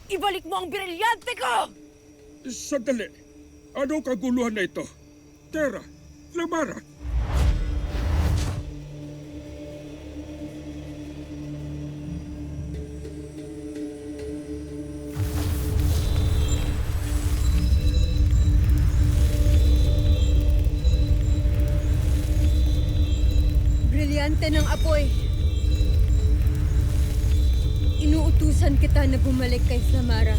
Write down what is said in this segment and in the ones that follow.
Ibalik mo ang brilyante ko! Sandali. Anong kaguluhan na ito? Tera, Lamara. Brilyante ng apoy. Inuutusan kita na bumalik kay Flamara.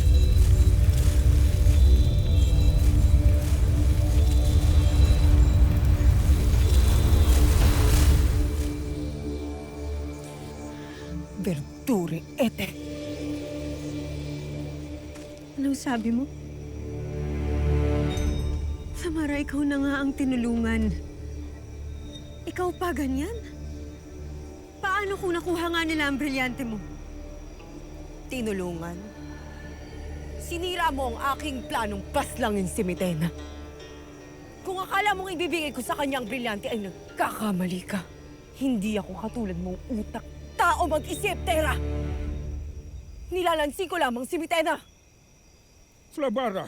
Verdure ete. Anong sabi mo? Flamara, ikaw na nga ang tinulungan. Ikaw pa ganyan? Paano kung nakuha nga nila ang brilyante mo? Tinulungan. Sinira mo ang aking planong paslangin si Mitena. Kung akala mong ibibigay ko sa kanya ang brilyante ay nagkakamali ka. Hindi ako katulad mong utak tao mag-isip, Tera! Nilalansi ko lamang si Mitena. Flamara,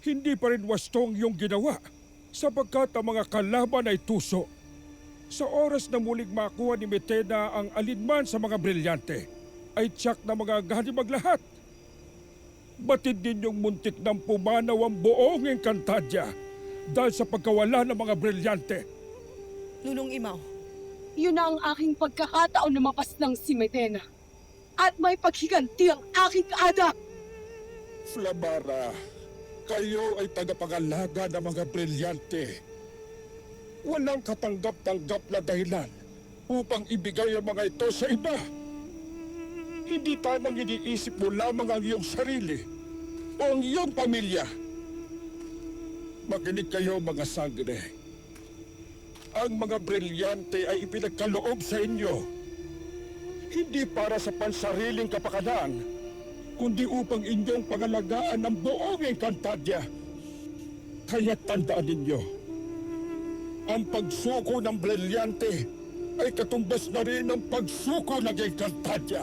hindi pa rin wastong iyong ginawa sapagkat ang mga kalaban ay tuso. Sa oras na muling makuha ni Mitena ang alinman sa mga brilyante, ay tiyak na magagani maglahat. Batid ninyong muntik ng pumanaw ang buong Encantadia dahil sa pagkawala ng mga brilyante. Nunong Imaw, Yun na ang aking pagkakataon na mapas ng si Metena. At may paghiganti ang aking anak. Flamara, kayo ay tagapangalaga ng mga brilyante. Walang katanggap-tanggap na dahilan upang ibigay ang mga ito sa iba. Hindi tamang iniisip mo lamang ang iyong sarili o ang iyong pamilya. Makinig kayo mga sangre. Ang mga brilyante ay ipinagkaloob sa inyo. Hindi para sa pansariling kapakanan, kundi upang inyong pangalagaan ang buong Encantadia. Kaya tandaan ninyo, ang pagsuko ng brilyante ay katumbas na rin ng pagsuko ng Encantadia.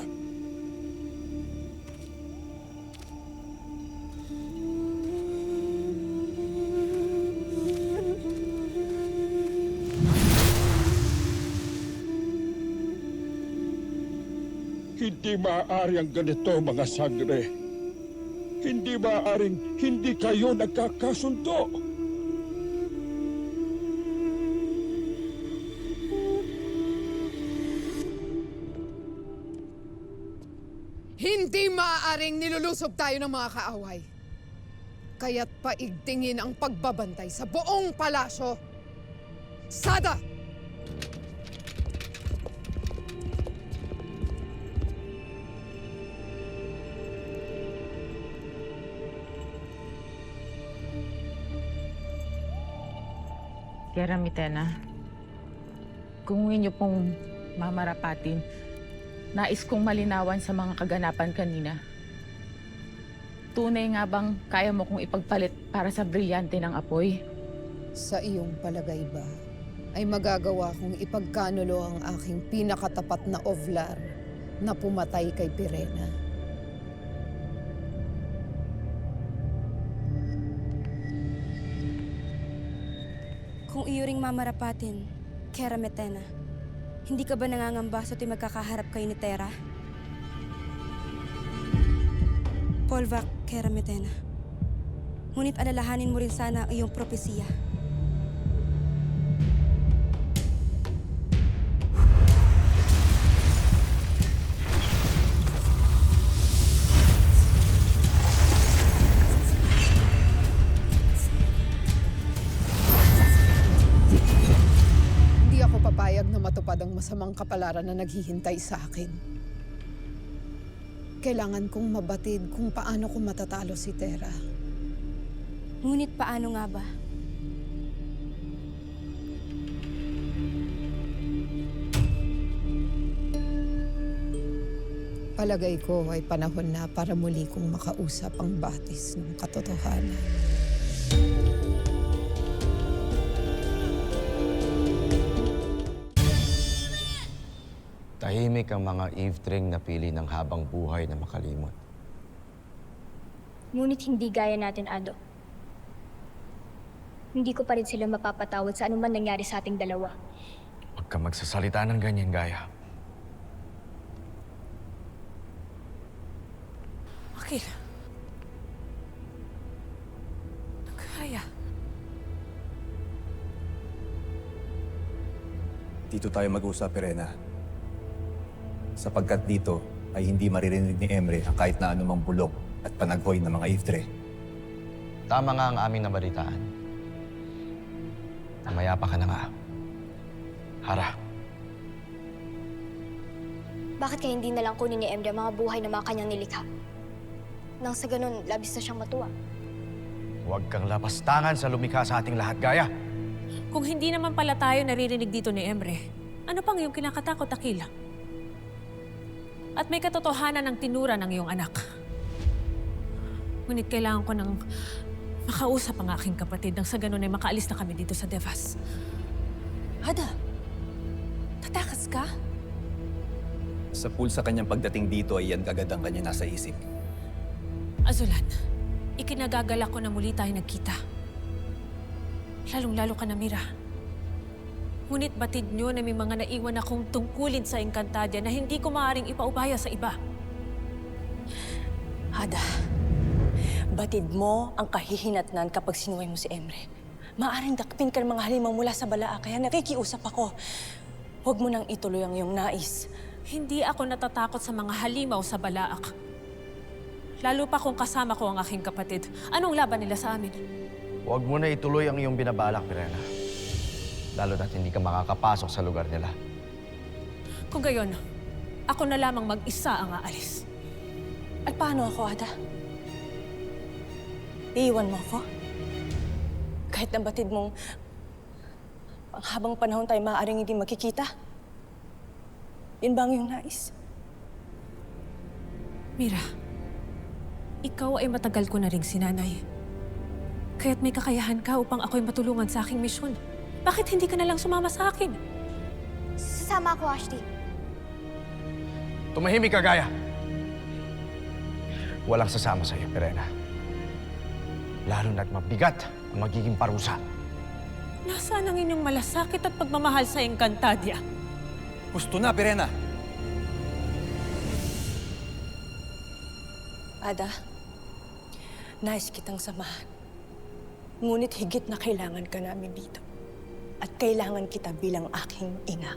Hindi maaari ang ganito, mga sangre. Hindi maaaring hindi kayo nagkakasundo. Hindi maaaring nilulusob tayo ng mga kaaway. Kaya't paigtingin ang pagbabantay sa buong palasyo. Sada! Kaya Mitena, kung inyo pong mamarapatin, nais kong malinawan sa mga kaganapan kanina. Tunay nga bang kaya mo kong ipagpalit para sa brilyante ng apoy? Sa iyong palagay ba, ay magagawa kong ipagkanulo ang aking pinakatapat na ovlar na pumatay kay Pirena? Kung iyo ring mamarapatin, Kera Metena, hindi ka ba nangangamba sa tuwing magkakaharap kayo ni Tera? Polvac, Kera Metena. Ngunit alalahanin mo rin sana ang iyong propesiya. Papayag na matupad ang masamang kapalaran na naghihintay sa akin. Kailangan kong mabatid kung paano ko matatalo si Tera. Ngunit paano nga ba? Palagay ko ay panahon na para muli kong makausap ang batis ng katotohanan. Tahimik ang mga eavesdring na pili ng habang buhay na makalimot. Ngunit hindi gaya natin, Ado. Hindi ko pa rin sila mapapatawad sa anuman nangyari sa ating dalawa. Huwag ka magsasalita ng ganyan, Gaya. Akil. Kaya. Dito tayo mag-usap, Pirena. Sapagkat dito ay hindi maririnig ni Emre ang kahit na anumang bulong at panaghoy ng mga iftre. Tama nga ang aming nabalitaan. Namaya pa ka na nga. Hara. Bakit kaya hindi na lang kunin ni Emre ang mga buhay ng mga kanyang nilikha? Nang sa ganun, labis na siyang matuwa. Huwag kang lapastangan sa lumikha sa ating lahat, Gaya. Kung hindi naman pala tayo naririnig dito ni Emre, ano pang iyong kinakatakot, Akila? At may katotohanan ng tinura ng iyong anak. Ngunit kailangan ko ng makausap ang aking kapatid nang sa ganun ay makaalis na kami dito sa Devas. Ada, tatakas ka? Sa pool sa kanyang pagdating dito ay yan agad ang kanya nasa isip. Azulan, ikinagagalak ko na muli tayo nagkita. Lalong-lalo ka na, Mira. Ngunit batid nyo na may mga naiwan akong tungkulin sa Encantadia na hindi ko maaaring ipaubaya sa iba. Ada, batid mo ang kahihinatnan kapag sinuway mo si Emre. Maaring dakpin ka ng mga halimaw mula sa balaa, kaya nakikiusap ako. Huwag mo nang ituloy ang iyong nais. Hindi ako natatakot sa mga halimaw sa Balaak. Lalo pa kung kasama ko ang aking kapatid. Anong laban nila sa amin? Huwag mo na ituloy ang iyong binabalak, Pirena. Lalo na't hindi ka makakapasok sa lugar nila. Kung gayon, ako na lamang mag-isa ang aalis. At paano ako, Ada? Iiwan mo ako? Kahit na batid mong habang panahon tayo maaaring hindi magkikita? Yun ba ang iyong nais? Mira, ikaw ay matagal ko na ring sinanay. Kaya't may kakayahan ka upang ako'y matulungan sa aking misyon. Bakit hindi ka na lang sumama sa akin? Sasama ako, Ashti. Tumahimik ka, Gaya. Walang sasama sa'yo, Pirena. Lalo na't mabigat ang magiging parusa. Nasaan ang inyong malasakit at pagmamahal sa Encantadia? Gusto na, Pirena! Ada, nais kitang samahan. Ngunit higit na kailangan ka namin dito. At kailangan kita bilang aking ina.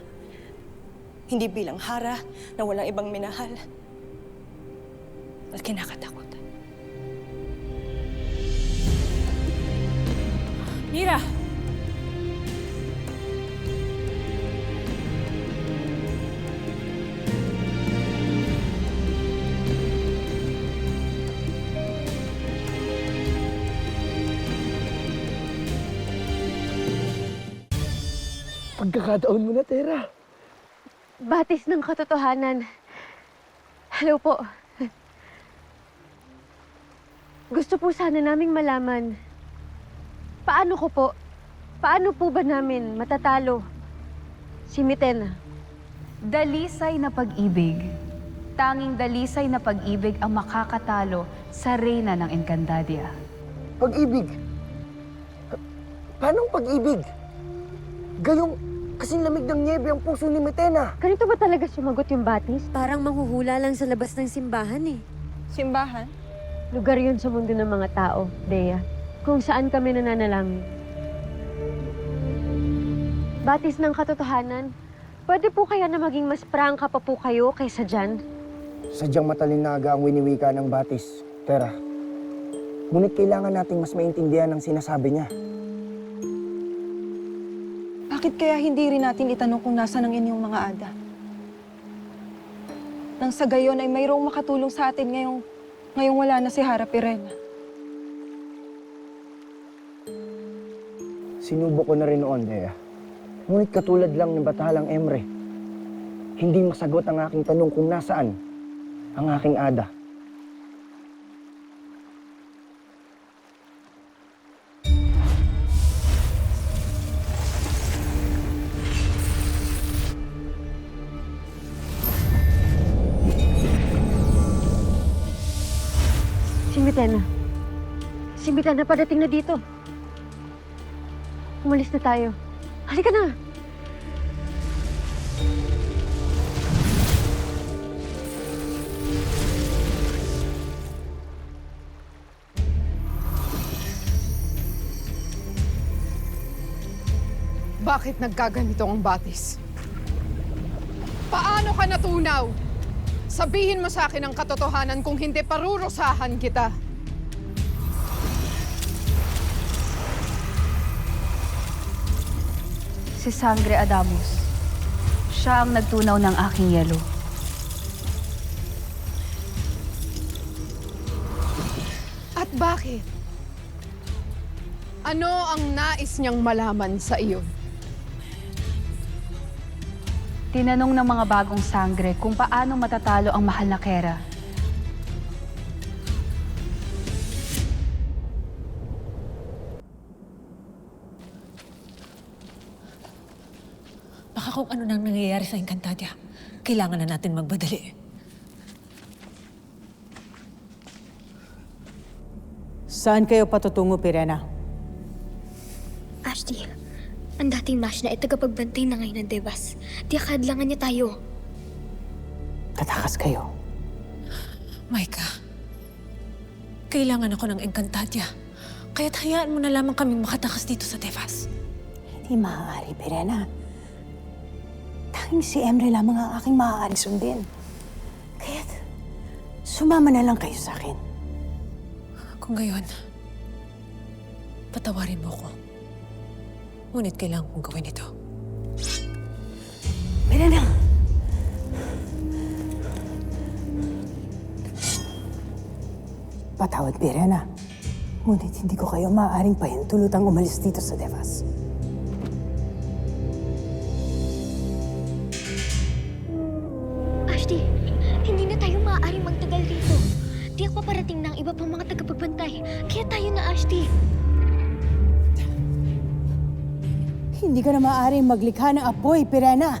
Hindi bilang hara na walang ibang minahal at kinakatakutan. Mira! Pagkakataon mo na, Tera. Batis ng katotohanan. Hello po. Gusto po sana naming malaman. Paano po ba namin matatalo si Mitena? Dalisay na pag-ibig. Tanging dalisay na pag-ibig ang makakatalo sa reyna ng Encantadia. Pag-ibig? Paanong pag-ibig? Gayong kasing lamig ng nyebe ang puso ni Mitena. Ganito ba talaga sumagot yung batis? Parang manghuhula lang sa labas ng simbahan eh. Simbahan? Lugar yun sa mundo ng mga tao, Dea. Kung saan kami nananalangin. Batis ng katotohanan, pwede po kaya na maging mas prangka pa po kayo kaysa dyan? Sadyang matalinaga ang winiwika ng batis, Tera. Ngunit kailangan nating mas maintindihan ang sinasabi niya. Bakit kaya hindi rin natin itanong kung nasa ng inyong mga ada? Nang sa gayon ay mayroong makatulong sa atin ngayong wala na si Hara Pirena. Sinubok ko na rin noon, Dea. Ngunit katulad lang ng batalang Emre, hindi masagot ang aking tanong kung nasaan ang aking ada. Si Mitena. Si Mitena padating na dito. Umalis na tayo. Halika na! Bakit nagkaganito ang batis? Paano ka natunaw? Sabihin mo sa akin ang katotohanan, kung hindi parurusahan kita. Si Sangre Adamus. Siya ang nagtunaw ng aking yelo. At bakit? Ano ang nais niyang malaman sa iyo? Tinanong ng mga bagong sangre kung paano matatalo ang mahal na Kera. Baka kung ano nang nangyayari sa Encantadia, kailangan na natin magbadali. Saan kayo patutungo, Pirena? Ashley, ang dating Nash na ay tagapagbantay na ngayon ng Devas. Tiyakadlangan niya tayo. Tatakas kayo. Maika, kailangan ako ng Encantadia. Kaya't hayaan mo na lamang kaming makatakas dito sa Devas. Hindi maaari, Pirena. Tanging si Emre lamang ang aking maaari sundin. Kaya't sumama na lang kayo sa akin. Kung gayon, patawarin mo ko. Ngunit kailangan kong gawin ito. Pirena! Patawad, Pirena. Ngunit hindi ko kayo maaaring pahintulutang umalis dito sa Devas. Ashley, hindi na tayo maaaring magtagal rito. Tiyak paparating ng iba pang mga tagapagbantay. Kaya tayo na, Ashley. Hindi ka na maaaring maglikha ng apoy, Pirena.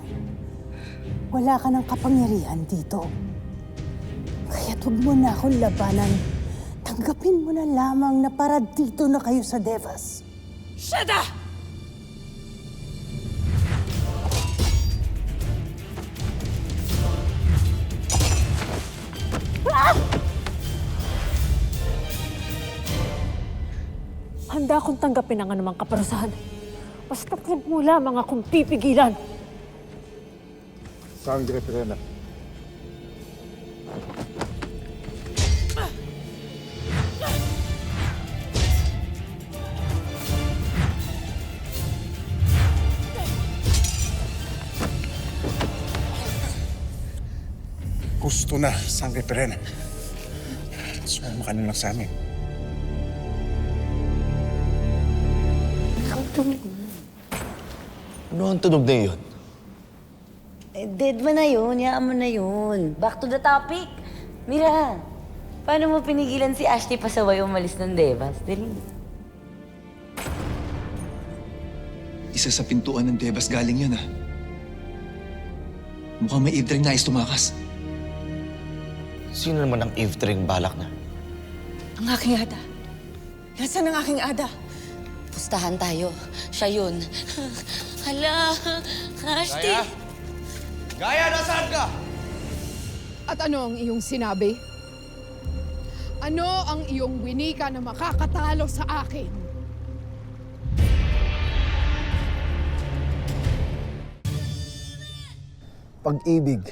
Wala ka ng kapangyarihan dito. Kaya't huwag mo na akong labanan. Tanggapin mo na lamang na para dito na kayo sa Devas. Shada! Handa akong tanggapin ang anumang kaparusahan. Basta't huwag mo lamang akong pipigilan. Sangre, Pirena. Gusto na, Sangre Pirena. Sumama ka na lang sa amin. Ano ang tunog na yun? Dead mo na yun, yaan mo na yun. Back to the topic. Mira, paano mo pinigilan si Ashley pasaway umalis ng Devas? Dali. Isa sa pintuan ng Devas galing yun, ah. Mukhang may Eve nais tumakas. Sino naman ang Eve balak na? Ang aking ada. Nasaan ang aking ada? Pustahan tayo. Siya yun. Hala, Ashley. Gaya, nasaan ka? At ano ang iyong sinabi? Ano ang iyong winika na makakatalo sa akin? Pag-ibig.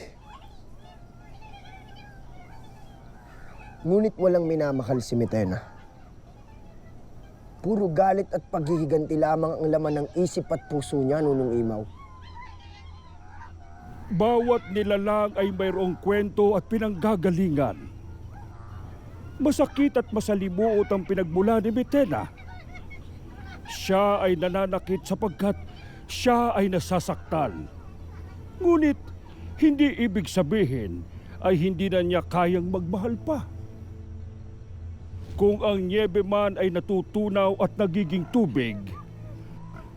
Ngunit walang minamahal si Mitena. Puro galit at paghihiganti lamang ang laman ng isip at puso niya, Nunong Imaw. Bawat nilalang ay mayroong kwento at pinanggagalingan. Masakit at masalimuot ang pinagmula ni Mitena. Siya ay nananakit sapagkat siya ay nasasaktan. Ngunit hindi ibig sabihin ay hindi na niya kayang magmahal pa. Kung ang nyebe man ay natutunaw at nagiging tubig,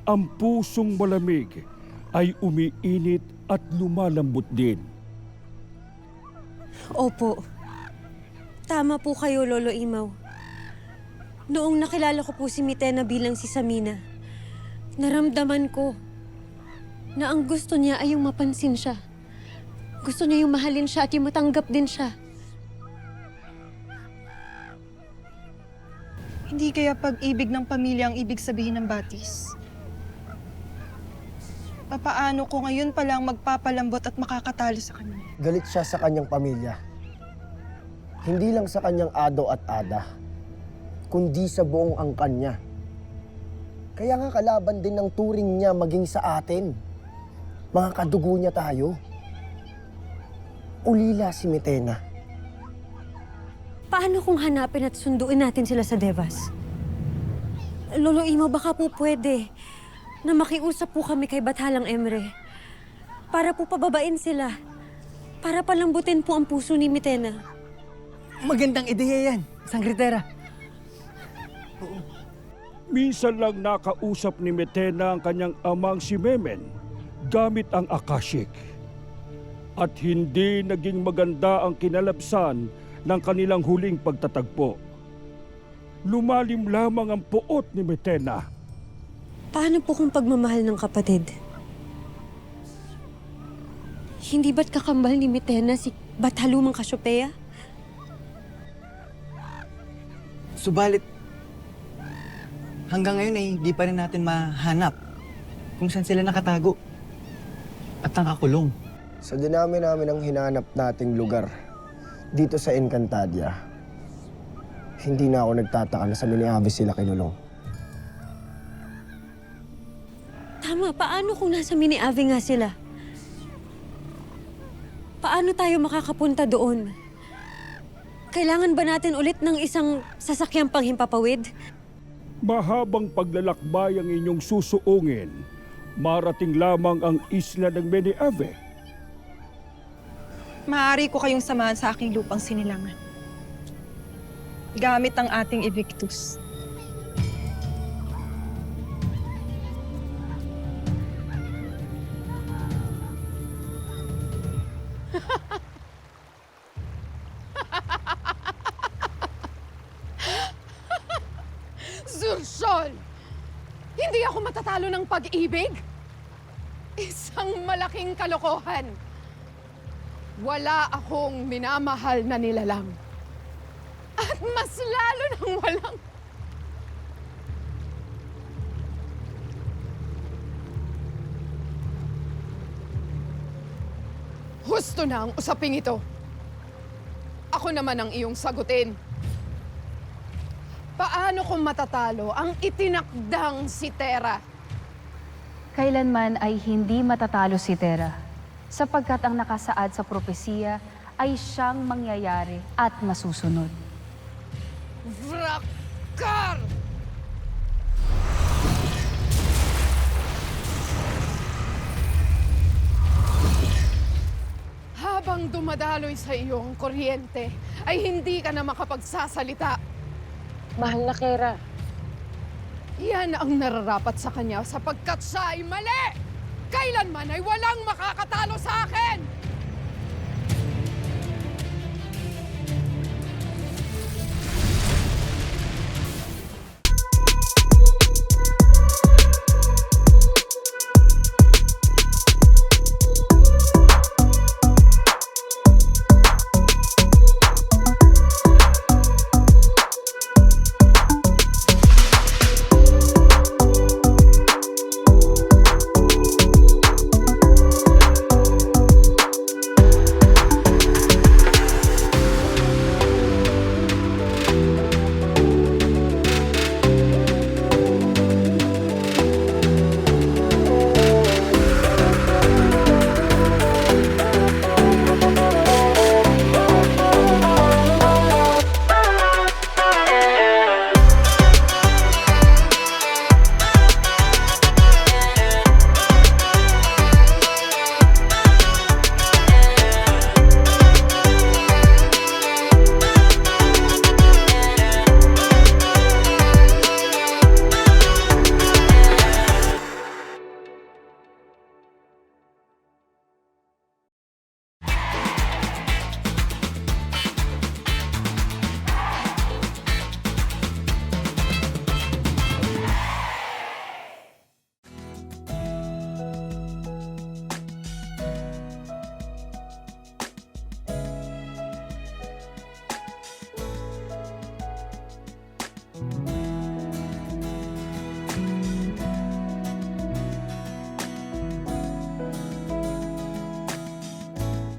ang pusong malamig ay umiinit at lumalambot din. Opo. Tama po kayo, Lolo Imaw. Noong nakilala ko po si Mitena bilang si Samina, naramdaman ko na ang gusto niya ay yung mapansin siya. Gusto niya yung mahalin siya at yung matanggap din siya. Hindi kaya pag-ibig ng pamilya ang ibig sabihin ng batis? Papaano ko ngayon palang magpapalambot at makakatalo sa kanya? Galit siya sa kanyang pamilya. Hindi lang sa kanyang ado at ada, kundi sa buong angkan niya. Kaya nga kalaban din ng turing niya maging sa atin. Mga kadugo niya tayo. Ulila si Mitena. Paano kung hanapin at sunduin natin sila sa Devas? Lolo Imo, baka po pwede na makiusap po kami kay Bathalang Emre para po pababain sila, para palambutin po ang puso ni Mitena. Magandang ideya yan, Sangritera. Minsan lang nakausap ni Mitena ang kanyang amang si Memen gamit ang Akashic. At hindi naging maganda ang kinalapsan ng kanilang huling pagtatagpo. Lumalim lamang ang puot ni Mitena. Paano po kung pagmamahal ng kapatid? Hindi ba't kakambal ni Mitena si Bathalumang Cassiopeia? Subalit, hanggang ngayon ay di pa rin natin mahanap kung saan sila nakatago at nakakulong. Sa dinami namin ang hinanap nating lugar dito sa Encantadia, hindi na ako nagtataka na sa Miniabe sila kinulong. Tama, paano kung nasa Miniabe nga sila? Paano tayo makakapunta doon? Kailangan ba natin ulit ng isang sasakyang panghimpapawid? Mahabang paglalakbay ang inyong susuungin, marating lamang ang isla ng Miniabe. Maaari ko kayong samahan sa aking lupang sinilangan. Gamit ang ating Evictus. Sursol! Hindi ako matatalo ng pag-ibig? Isang malaking kalokohan. Wala akong minamahal na nilalang. At mas lalo nang walang... Husto na ang usaping ito. Ako naman ang iyong sagutin. Paano kung matatalo ang itinakdang si Terra? Kailanman ay hindi matatalo si Terra, sapagkat ang nakasaad sa propesiya ay siyang mangyayari at masusunod. Vrakar! Habang dumadaloy sa iyong kuryente, ay hindi ka na makapagsasalita. Mahal na Kera. Yan ang nararapat sa kanya sapagkat siya ay mali! Kailanman ay walang makakatalo sa akin!